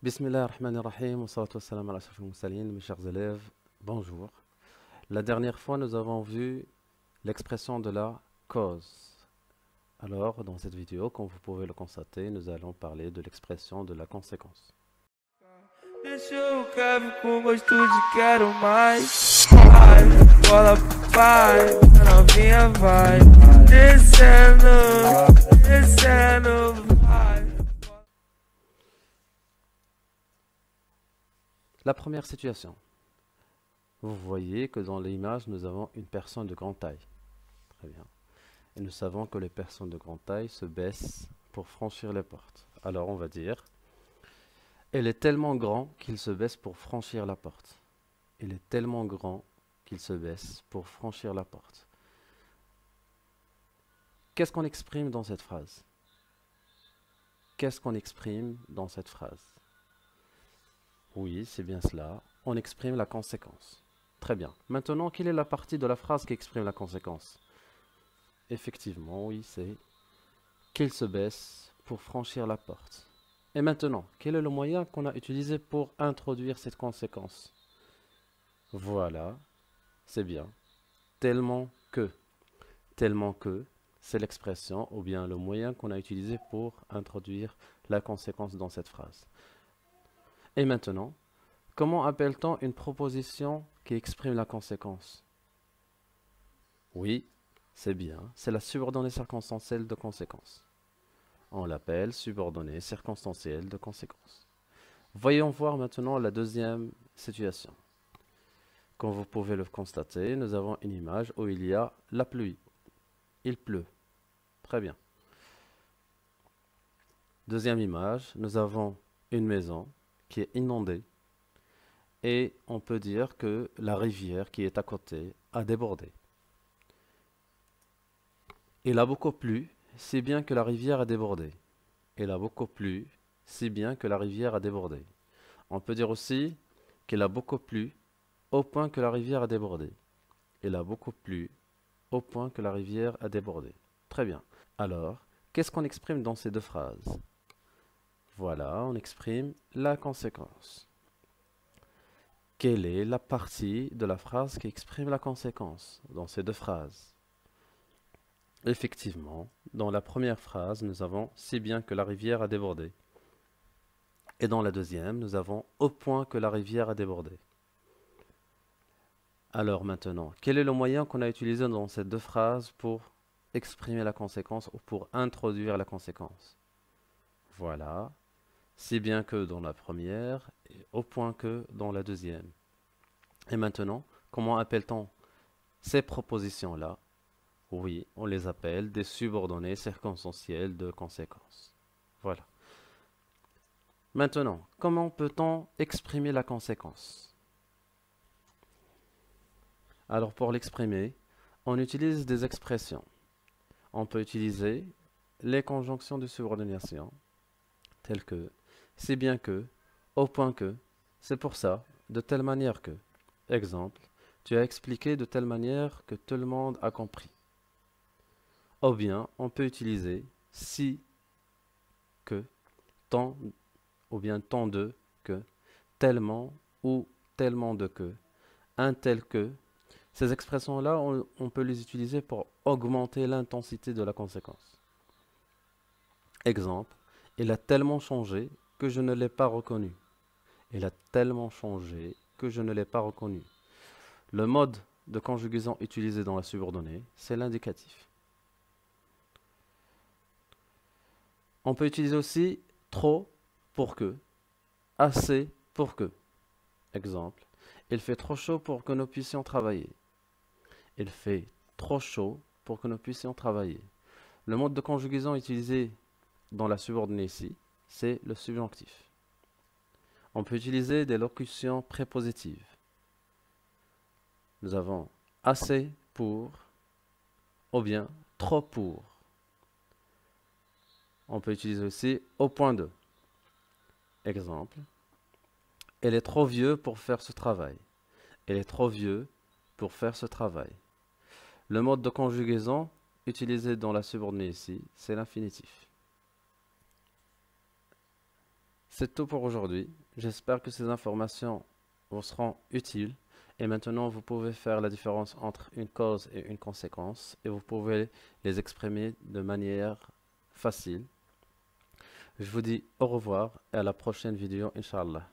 Bismillahirrahmanirrahim, wa salatu wassalam ala ashrafil mursalin, mes chers élèves, bonjour. La dernière fois, nous avons vu l'expression de la cause. Alors, dans cette vidéo, comme vous pouvez le constater, nous allons parler de l'expression de la conséquence. Deixa o Kevin com gosto de quero mais. Vai, bola vai, a novinha vai. Descendo, descendo, vai. La première situation. Vous voyez que dans l'image, nous avons une personne de grande taille. Très bien. Et nous savons que les personnes de grande taille se baissent pour franchir les portes. Alors, on va dire... Elle est tellement grand qu'il se baisse pour franchir la porte. Il est tellement grand qu'il se baisse pour franchir la porte. Qu'est-ce qu'on exprime dans cette phrase? Qu'est-ce qu'on exprime dans cette phrase? Oui, c'est bien cela. On exprime la conséquence. Très bien. Maintenant, quelle est la partie de la phrase qui exprime la conséquence? Effectivement, oui, c'est qu'il se baisse pour franchir la porte. Et maintenant, quel est le moyen qu'on a utilisé pour introduire cette conséquence? Voilà, c'est bien. Tellement que. Tellement que, c'est l'expression ou bien le moyen qu'on a utilisé pour introduire la conséquence dans cette phrase. Et maintenant, comment appelle-t-on une proposition qui exprime la conséquence? Oui, c'est bien. C'est la subordonnée circonstancielle de conséquence. On l'appelle subordonnée circonstancielle de conséquence. Voyons voir maintenant la deuxième situation. Comme vous pouvez le constater, nous avons une image où il y a la pluie. Il pleut. Très bien. Deuxième image, nous avons une maison qui est inondée. Et on peut dire que la rivière qui est à côté a débordé. Il a beaucoup plu, si bien que la rivière a débordé. Il a beaucoup plu, si bien que la rivière a débordé. On peut dire aussi qu'il a beaucoup plu, au point que la rivière a débordé. Il a beaucoup plu, au point que la rivière a débordé. Très bien. Alors, qu'est-ce qu'on exprime dans ces deux phrases? Voilà, on exprime la conséquence. Quelle est la partie de la phrase qui exprime la conséquence dans ces deux phrases? Effectivement, dans la première phrase, nous avons « si bien que la rivière a débordé ». Et dans la deuxième, nous avons « au point que la rivière a débordé ». Alors maintenant, quel est le moyen qu'on a utilisé dans ces deux phrases pour exprimer la conséquence ou pour introduire la conséquence? Voilà, si bien que dans la première et au point que dans la deuxième. Et maintenant, comment appelle-t-on ces propositions-là? Oui, on les appelle des subordonnées circonstancielles de conséquence. Voilà. Maintenant, comment peut-on exprimer la conséquence? Alors pour l'exprimer, on utilise des expressions. On peut utiliser les conjonctions de subordination, telles que, si bien que, au point que, c'est pour ça, de telle manière que. Exemple, tu as expliqué de telle manière que tout le monde a compris. Ou bien, on peut utiliser si que, tant, ou bien tant de que, tellement ou tellement de que, un tel que. Ces expressions-là, on peut les utiliser pour augmenter l'intensité de la conséquence. Exemple, il a tellement changé que je ne l'ai pas reconnu. Il a tellement changé que je ne l'ai pas reconnu. Le mode de conjugaison utilisé dans la subordonnée, c'est l'indicatif. On peut utiliser aussi trop pour que, assez pour que. Exemple, il fait trop chaud pour que nous puissions travailler. Il fait trop chaud pour que nous puissions travailler. Le mode de conjugaison utilisé dans la subordonnée ici, c'est le subjonctif. On peut utiliser des locutions prépositives. Nous avons assez pour, ou bien trop pour. On peut utiliser aussi au point de. Exemple, elle est trop vieux pour faire ce travail. Elle est trop vieux pour faire ce travail. Le mode de conjugaison utilisé dans la subordonnée ici, c'est l'infinitif. C'est tout pour aujourd'hui. J'espère que ces informations vous seront utiles. Et maintenant, vous pouvez faire la différence entre une cause et une conséquence. Et vous pouvez les exprimer de manière facile. Je vous dis au revoir et à la prochaine vidéo, Inch'Allah.